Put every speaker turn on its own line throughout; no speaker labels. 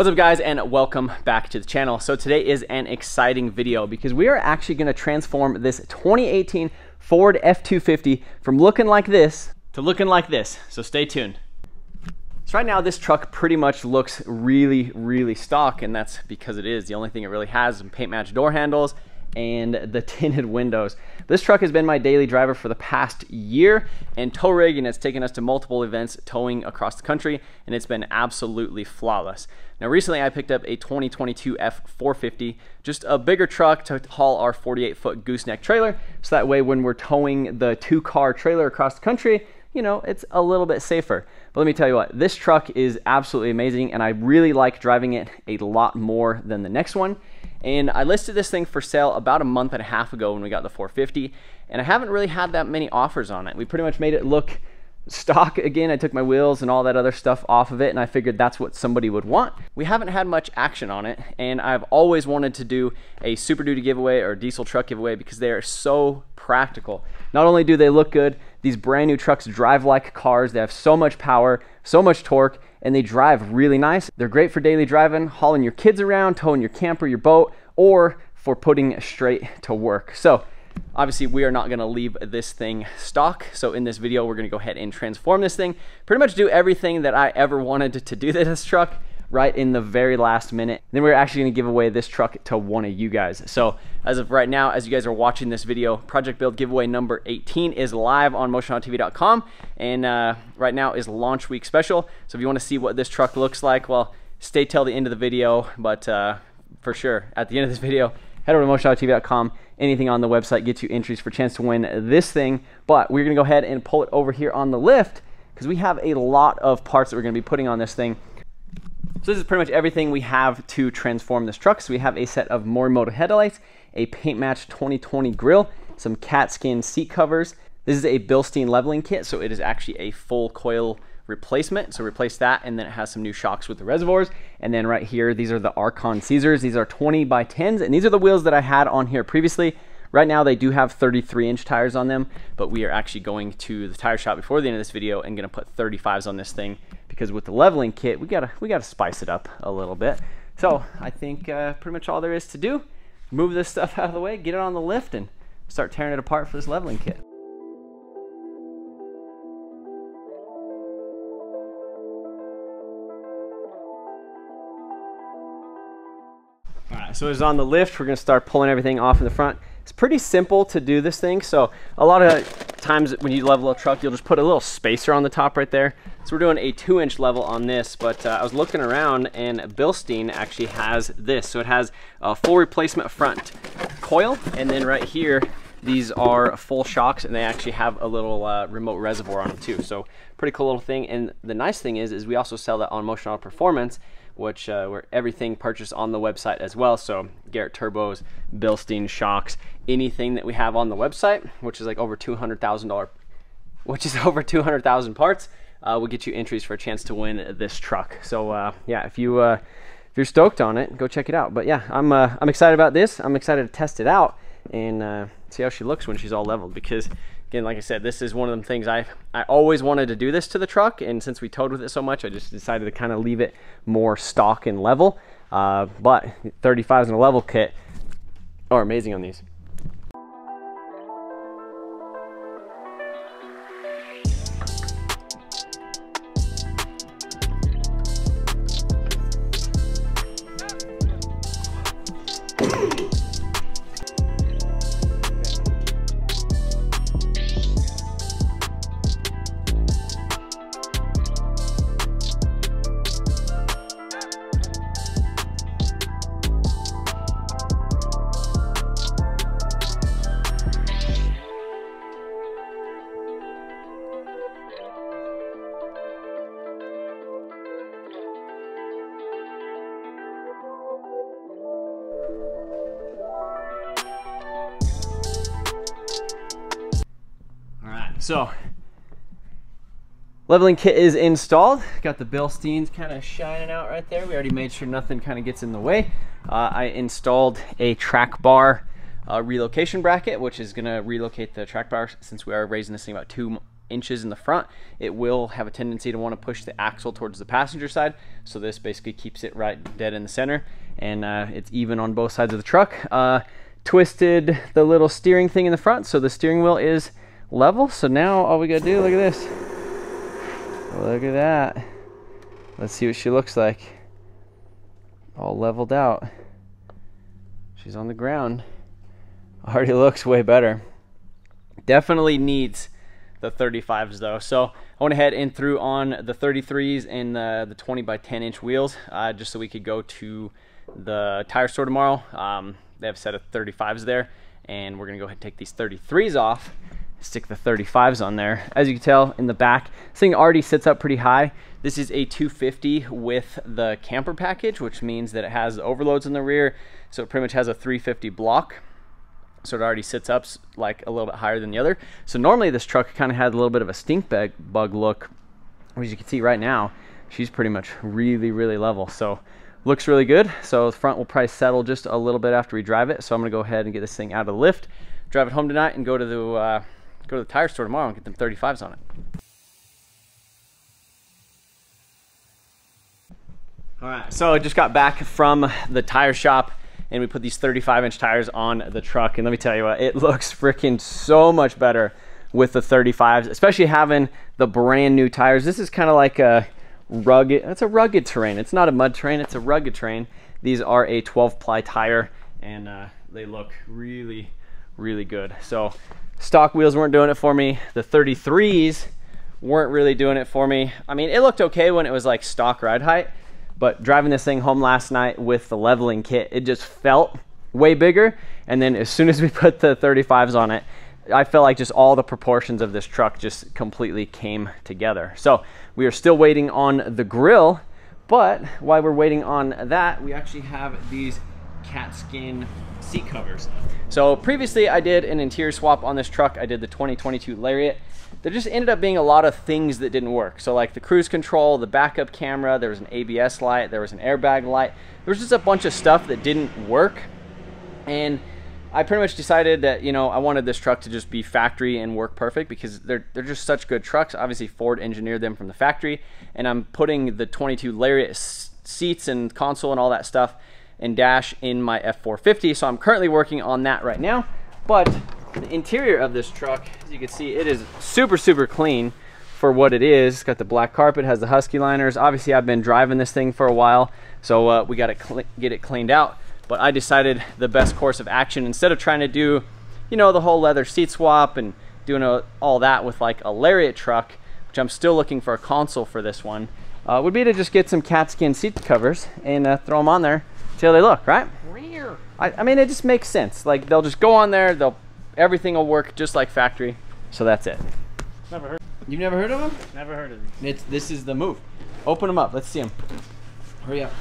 What's up guys, and welcome back to the channel. So today is an exciting video because we are actually going to transform this 2018 Ford F250 from looking like this to looking like this. So stay tuned. So right now this truck pretty much looks really stock, and that's because it is. The only thing it really has is paint match door handles and the tinted windows. This truck has been my daily driver for the past year and tow rig, and it's taken us to multiple events towing across the country, and it's been absolutely flawless. Now recently I picked up a 2022 F450, just a bigger truck to haul our 48-foot gooseneck trailer, so that way when we're towing the 2-car trailer across the country, you know, it's a little bit safer. But let me tell you what, this truck is absolutely amazing, and I really like driving it a lot more than the next one. And I listed this thing for sale about a month and a half ago when we got the 450, and I haven't really had that many offers on it. We pretty much made it look stock again. I took my wheels and all that other stuff off of it, and I figured that's what somebody would want. We haven't had much action on it, and I've always wanted to do a Super Duty giveaway or a diesel truck giveaway because they are so practical. Not only do they look good, these brand new trucks drive like cars. They have so much power, so much torque, and they drive really nice. They're great for daily driving, hauling your kids around, towing your camper, your boat, or for putting straight to work. So obviously we are not going to leave this thing stock. So in this video we're going to go ahead and transform this thing, pretty much do everything that I ever wanted to do to this truck right in the very last minute. Then we're actually going to give away this truck to one of you guys. So as of right now, as you guys are watching this video, Project Build giveaway number 18 is live on MotionAutoTV.com, and right now is launch week special. So if you want to see what this truck looks like, well, stay till the end of the video, but for sure at the end of this video, head over to MotionAutoTV.com. Anything on the website gets you entries for a chance to win this thing. But we're going to go ahead and pull it over here on the lift because we have a lot of parts that we're going to be putting on this thing. So this is pretty much everything we have to transform this truck. So we have a set of Morimoto headlights, a paint match 2020 grill, some Katzkin seat covers. This is a Bilstein Leveling Kit, so it is actually a full coil replacement. So replace that, and then it has some new shocks with the reservoirs. And then right here, these are the Archon Caesars. These are 20 by 10s, and these are the wheels that I had on here previously. Right now they do have 33-inch tires on them, but we are actually going to the tire shop before the end of this video and gonna put 35s on this thing, because with the leveling kit, we gotta spice it up a little bit. So I think pretty much all there is to do, move this stuff out of the way, get it on the lift, and start tearing it apart for this leveling kit. All right, so it's on the lift. We're gonna start pulling everything off in the front. It's pretty simple to do this thing. So a lot of times when you level a truck, you'll just put a little spacer on the top right there. So we're doing a 2-inch level on this, but I was looking around and Bilstein actually has this. So it has a full replacement front coil, and then right here, these are full shocks, and they actually have a little remote reservoir on them too. So pretty cool little thing. And the nice thing is we also sell that on MotionAutoPerformance, which where everything purchased on the website as well. So Garrett turbos, Bilstein shocks, anything that we have on the website, which is like over $200,000, which is over 200,000 parts, will get you entries for a chance to win this truck. So yeah, if you're stoked on it, go check it out. But yeah, I'm excited about this. I'm excited to test it out and see how she looks when she's all leveled, because again, like I said, this is one of them things I always wanted to do this to the truck, and since we towed with it so much, I just decided to kind of leave it more stock and level. But 35s in a level kit are amazing on these. So leveling kit is installed. Got the Bilsteins kind of shining out right there. We already made sure nothing kind of gets in the way. I installed a track bar relocation bracket, which is going to relocate the track bar, since we are raising this thing about inches in the front, it will have a tendency to want to push the axle towards the passenger side. So this basically keeps it right dead in the center, and it's even on both sides of the truck. Twisted the little steering thing in the front, so the steering wheel is level. So now all we gotta do, look at this. Look at that. Let's see what she looks like. All leveled out. She's on the ground. Already looks way better. Definitely needs the 35s though. So I went ahead and threw on the 33s and the 20 by 10 inch wheels, just so we could go to the tire store tomorrow. They have a set of 35s there, and we're gonna go ahead and take these 33s off, stick the 35s on there. As you can tell in the back, this thing already sits up pretty high. This is a 250 with the camper package, which means that it has the overloads in the rear, so it pretty much has a 350 block. So it already sits up like a little bit higher than the other. So normally this truck kind of had a little bit of a stink bug look. As you can see right now, she's pretty much really level. So looks really good. So the front will probably settle just a little bit after we drive it. So I'm gonna go ahead and get this thing out of the lift, drive it home tonight, and go to the tire store tomorrow and get them 35s on it. All right, so I just got back from the tire shop, and we put these 35-inch tires on the truck, and let me tell you what, it looks freaking so much better with the 35s, especially having the brand new tires. This is kind of like a rugged, it's a rugged terrain. It's not a mud terrain, it's a rugged terrain. These are a 12-ply tire, and they look really good. So stock wheels weren't doing it for me. The 33s weren't really doing it for me. I mean, it looked okay when it was like stock ride height, but driving this thing home last night with the leveling kit, it just felt way bigger. And then as soon as we put the 35s on it, I felt like just all the proportions of this truck just completely came together. So we are still waiting on the grill, but while we're waiting on that, we actually have these Katzkin seat covers. So previously I did an interior swap on this truck. I did the 2022 Lariat. There just ended up being a lot of things that didn't work. So like the cruise control, the backup camera, there was an ABS light, there was an airbag light. There was just a bunch of stuff that didn't work. And I pretty much decided that, you know, I wanted this truck to just be factory and work perfect, because they're just such good trucks. Obviously Ford engineered them from the factory, and I'm putting the 22 Lariat seats and console and all that stuff and dash in my F450. So I'm currently working on that right now. But the interior of this truck, as you can see, it is super clean for what it is. It's got the black carpet, has the Husky liners. Obviously I've been driving this thing for a while, so we got to get it cleaned out. But I decided the best course of action, instead of trying to do, you know, the whole leather seat swap and doing all that with like a Lariat truck, which I'm still looking for a console for this one, would be to just get some Katzkin seat covers and throw them on there, see how they look, right? I mean, it just makes sense. Like, they'll just go on there, everything will work just like factory. So that's it.
Never heard.
You've never heard of them?
Never heard of them.
This is the move. Open them up. Let's see them. Hurry up.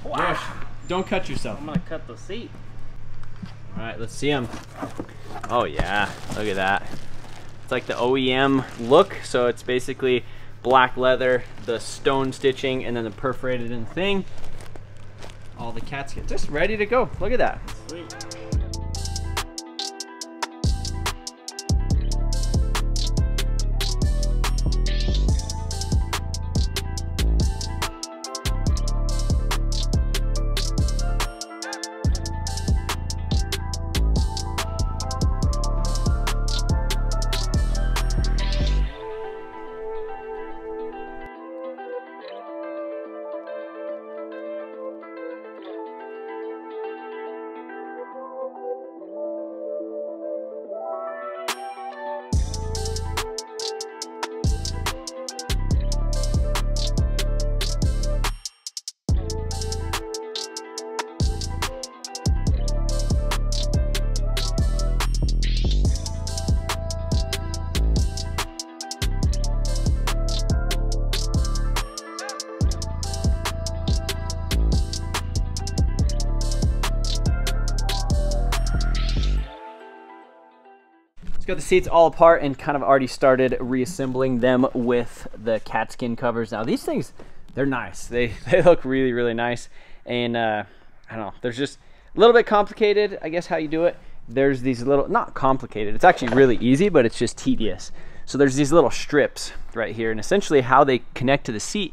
Wow.
Josh, don't cut yourself.
I'm gonna cut the seat.
All right, let's see them. Oh yeah, look at that. It's like the OEM look. So it's basically black leather, the stone stitching, and then the perforated in thing. All the Katzkin just ready to go. Look at that.
Sweet.
Just got the seats all apart and kind of already started reassembling them with the Katzkin covers. Now these things, they're nice. They look really nice. And I don't know, there's just a little bit complicated, I guess, how you do it. There's these little, not complicated, it's actually really easy, but it's just tedious. So there's these little strips right here, and essentially how they connect to the seat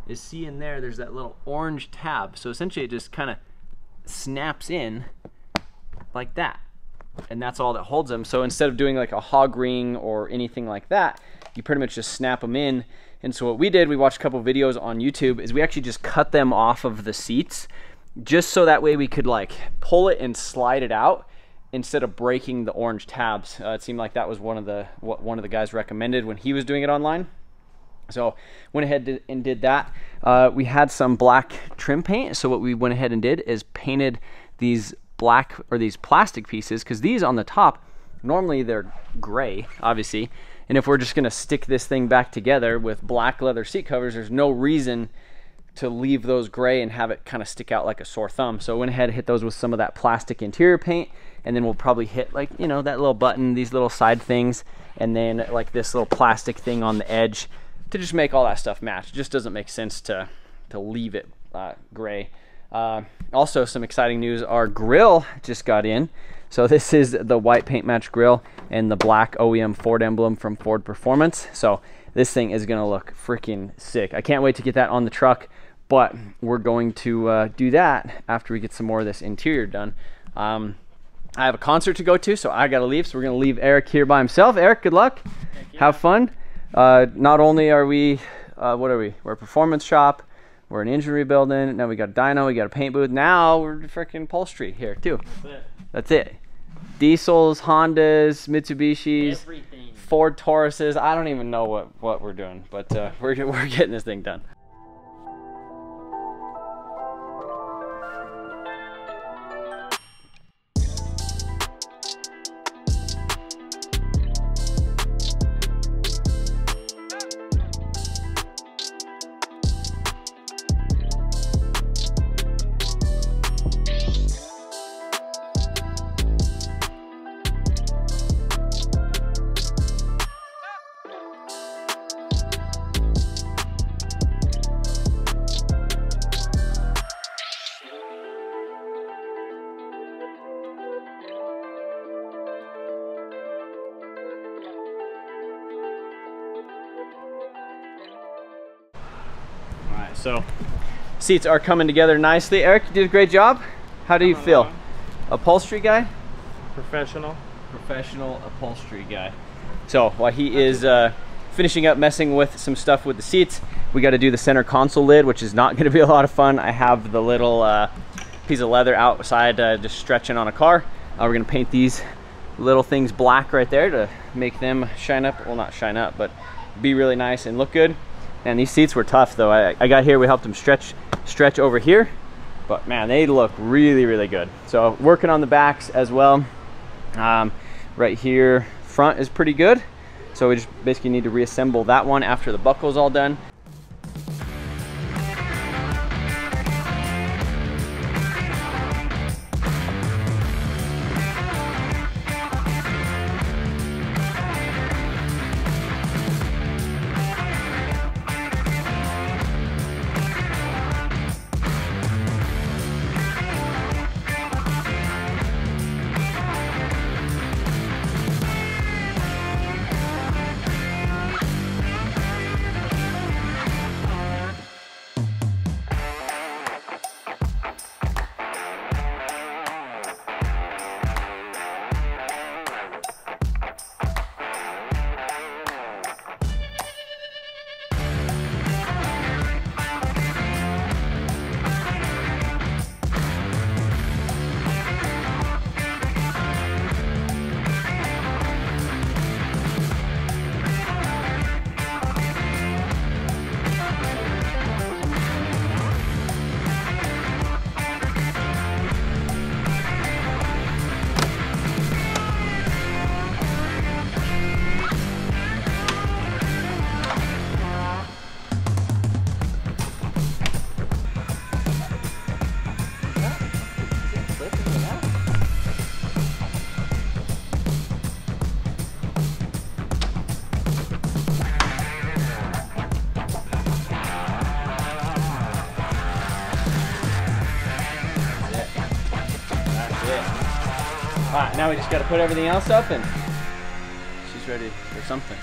is, see in there, there's that little orange tab. So essentially it just kind of snaps in like that, and that's all that holds them. So instead of doing like a hog ring or anything like that, you pretty much just snap them in. And so what we did, we watched a couple videos on YouTube, is we actually just cut them off of the seats, just so that way we could like pull it and slide it out instead of breaking the orange tabs. It seemed like that was what one of the guys recommended when he was doing it online. So went ahead and did that. We had some black trim paint, so what we went ahead and did is painted these black, or these plastic pieces, because these on the top, normally they're gray, obviously, and if we're just gonna stick this thing back together with black leather seat covers, there's no reason to leave those gray and have it kind of stick out like a sore thumb. So I went ahead and hit those with some of that plastic interior paint, and then we'll probably hit, like, you know, that little button, these little side things, and then like this little plastic thing on the edge to just make all that stuff match. It just doesn't make sense to leave it gray. Also, some exciting news, our grill just got in. So this is the white paint match grill and the black OEM Ford emblem from Ford Performance. So this thing is gonna look freaking sick. I can't wait to get that on the truck, but we're going to do that after we get some more of this interior done. I have a concert to go to, so I gotta leave. So we're gonna leave Eric here by himself. Eric, good luck. Have fun. Not only are we, what are we? We're a performance shop. We're an engine rebuilding. Now we got a dyno, we got a paint booth. Now we're freaking upholstery here too. That's it. Diesels, Hondas, Mitsubishis,
Everything.
Ford Tauruses. I don't even know what we're doing, but we're getting this thing done. So seats are coming together nicely. Eric, you did a great job. How do you feel? Upholstery guy?
Professional
Upholstery guy. So while he is finishing up messing with some stuff with the seats, we got to do the center console lid, which is not going to be a lot of fun. I have the little piece of leather outside just stretching on a car. We're going to paint these little things black right there to make them shine up. Well, not shine up, but be really nice and look good. And these seats were tough though. I got here, we helped them stretch over here, but man, they look really, really good. So working on the backs as well. Right here, front is pretty good. So we just basically need to reassemble that one after the buckle's all done. All right, now we just got to put everything else up and she's ready for something.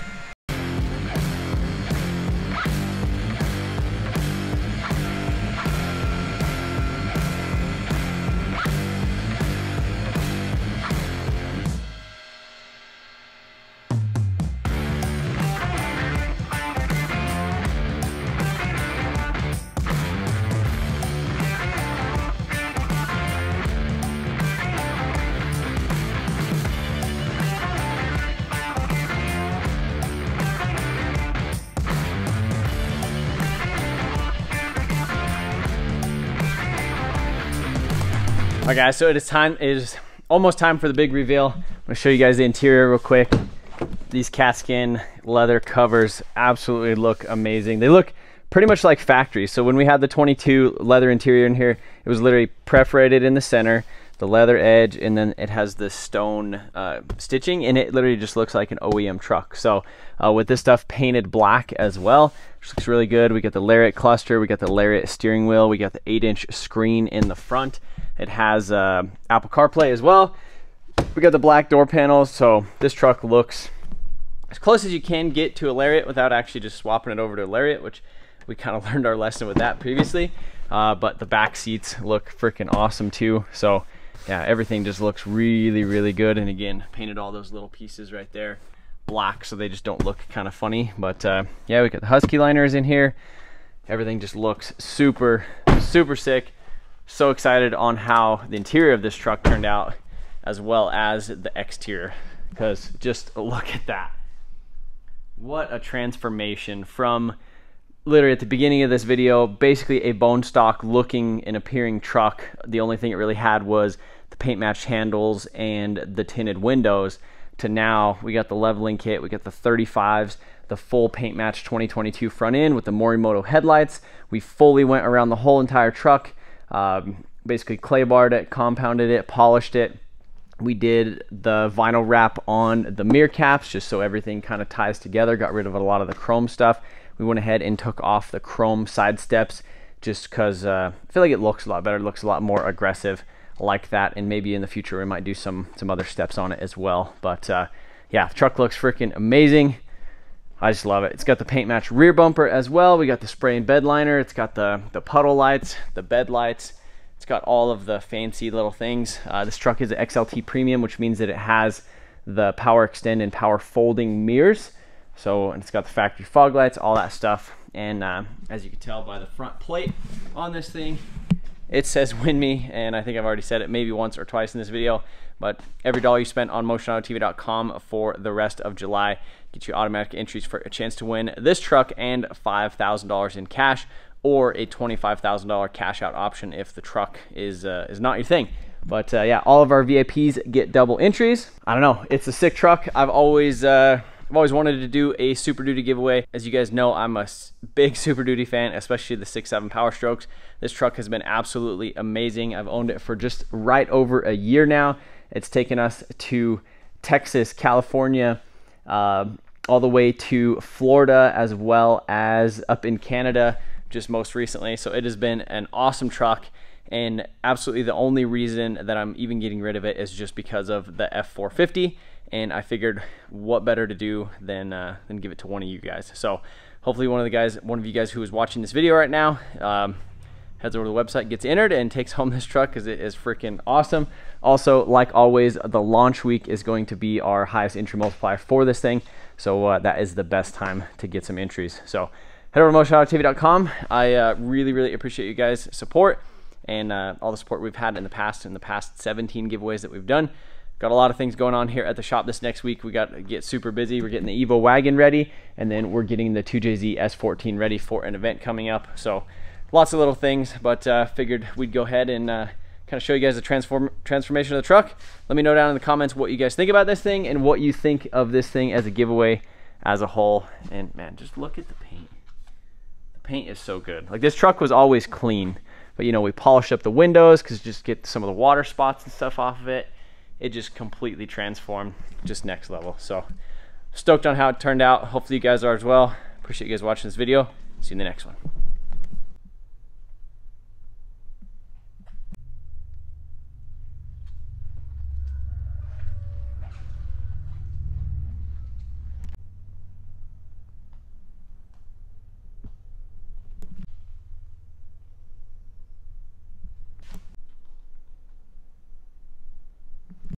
All right, guys, so it is almost time for the big reveal. I'm gonna show you guys the interior real quick. These Katzkin leather covers absolutely look amazing. They look pretty much like factory. So when we had the 22 leather interior in here, it was literally perforated in the center, the leather edge, and then it has this stone stitching, and it literally just looks like an OEM truck. So with this stuff painted black as well, which looks really good. We got the Lariat cluster, we got the Lariat steering wheel, we got the 8-inch screen in the front. It has Apple CarPlay as well. We got the black door panels, so this truck looks as close as you can get to a Lariat without actually just swapping it over to a Lariat, which we kind of learned our lesson with that previously. But the back seats look freaking awesome too. So yeah, everything just looks really, really good. And again, painted all those little pieces right there black so they just don't look kind of funny. But yeah, we got the Husky liners in here. Everything just looks super, super sick. So excited on how the interior of this truck turned out, as well as the exterior, because just look at that. What a transformation from literally at the beginning of this video, basically a bone stock looking and appearing truck. The only thing it really had was the paint matched handles and the tinted windows, to now we got the leveling kit, we got the 35s, the full paint match 2022 front end with the Morimoto headlights. We fully went around the whole entire truck, basically clay barred it, compounded it, polished it. We did the vinyl wrap on the mirror caps just so everything kind of ties together, got rid of a lot of the chrome stuff. We went ahead and took off the chrome side steps just because I feel like it looks a lot better. It looks a lot more aggressive like that, and maybe in the future we might do some other steps on it as well. But yeah, the truck looks freaking amazing. I just love it. It's got the paint match rear bumper as well. We got the spray and bed liner. It's got the puddle lights, the bed lights. It's got all of the fancy little things. This truck is an XLT Premium, which means that it has the power extend and power folding mirrors. So, and it's got the factory fog lights, all that stuff. And as you can tell by the front plate on this thing, it says win me, and I think I've already said it maybe once or twice in this video, but every dollar you spend on MotionAutoTV.com for the rest of July gets you automatic entries for a chance to win this truck and $5,000 in cash, or a $25,000 cash out option if the truck is not your thing. But yeah, all of our VIPs get double entries. I don't know, it's a sick truck. I've always wanted to do a Super Duty giveaway. As you guys know, I'm a big Super Duty fan, especially the 6.7 Power Strokes. This truck has been absolutely amazing. I've owned it for just right over a year now. It's taken us to Texas, California, all the way to Florida, as well as up in Canada just most recently. So it has been an awesome truck, and absolutely the only reason that I'm even getting rid of it is just because of the F450. And I figured what better to do than give it to one of you guys. So hopefully one of you guys who is watching this video right now heads over to the website, gets entered, and takes home this truck, because it is freaking awesome. Also, like always, the launch week is going to be our highest entry multiplier for this thing. So that is the best time to get some entries. So head over to MotionAutoTV.com. I really, really appreciate you guys' support and all the support we've had in the past 17 giveaways that we've done. Got a lot of things going on here at the shop this next week. We got to get super busy. We're getting the Evo wagon ready, and then we're getting the 2JZ S14 ready for an event coming up. So lots of little things, but figured we'd go ahead and kind of show you guys the transformation of the truck. Let me know down in the comments what you guys think about this thing and what you think of this thing as a giveaway as a whole. And man, just look at the paint. The paint is so good. Like, this truck was always clean, but you know, we polished up the windows because just get some of the water spots and stuff off of it. It just completely transformed, just next level. So stoked on how it turned out. Hopefully you guys are as well. Appreciate you guys watching this video. See you in the next one.